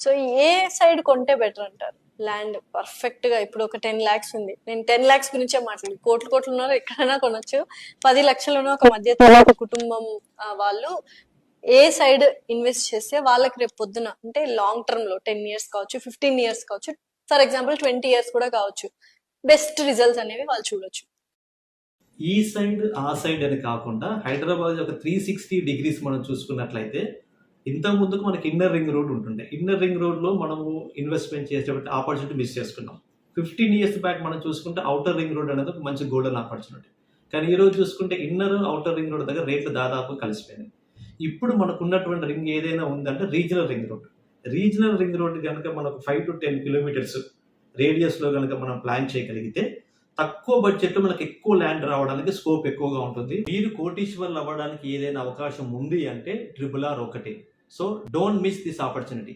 So ఏ side కొంటే better అంటారు land perfect గా? ఇప్పుడు ఒక 10 lakhs ఉంది, నేను 10 lakhs గురించే మాట్లాడి, కోట్లు కోట్లు ఉన్నారు ఎక్కడైనా కొనొచ్చు. 10 లక్షలు ఉన్న ఒక మధ్య తరగతి కుటుంబం వాళ్ళు ఏ సైడ్ ఇన్వెస్ట్ చేస్తే వాళ్ళకి రేపు పొద్దున అంటే లాంగ్ టర్మ్ లో 10 years కావచ్చు, 15 years కావచ్చు, ఫర్ ఎగ్జాంపుల్ 20 years కూడా కావచ్చు, బెస్ట్ రిజల్ట్స్ అనేవి వాళ్ళు చూడొచ్చు. ఈ సైడ్ ఆ సైడ్ అని కాకుండా హైదరాబాద్ ఒక 360 degrees మనం చూసుకున్నట్లయితే ఇంతకు ముందుకు మనకి ఇన్నర్ రింగ్ రోడ్ ఉంటుండే. ఇన్నర్ రింగ్ రోడ్ లో మనము ఇన్వెస్ట్మెంట్ చేసేటువంటి ఆపర్చునిటీ మిస్ చేసుకున్నాం. 15 years బ్యాక్ మనం చూసుకుంటే అవుటర్ రింగ్ రోడ్ అనేది ఒక మంచి గోల్డెన్ ఆపర్చునిటీ. కానీ ఈ రోజు చూసుకుంటే ఇన్నర్ అవుటర్ రింగ్ రోడ్ దగ్గర రేట్లు దాదాపు కలిసిపోయినాయి. ఇప్పుడు మనకు ఉన్నటువంటి రింగ్ ఏదైనా ఉందంటే regional ring road. Regional ring road కనుక మనకు 5 to 10 kilometers రేడియస్ లో కనుక మనం ప్లాన్ చేయగలిగితే తక్కువ బడ్జెట్ లో మనకి ఎక్కువ ల్యాండ్ రావడానికి స్కోప్ ఎక్కువగా ఉంటుంది. మీరు కోటీశ్వర్లు అవ్వడానికి ఏదైనా అవకాశం ఉంది అంటే RRR ఒకటే. So don't miss this opportunity.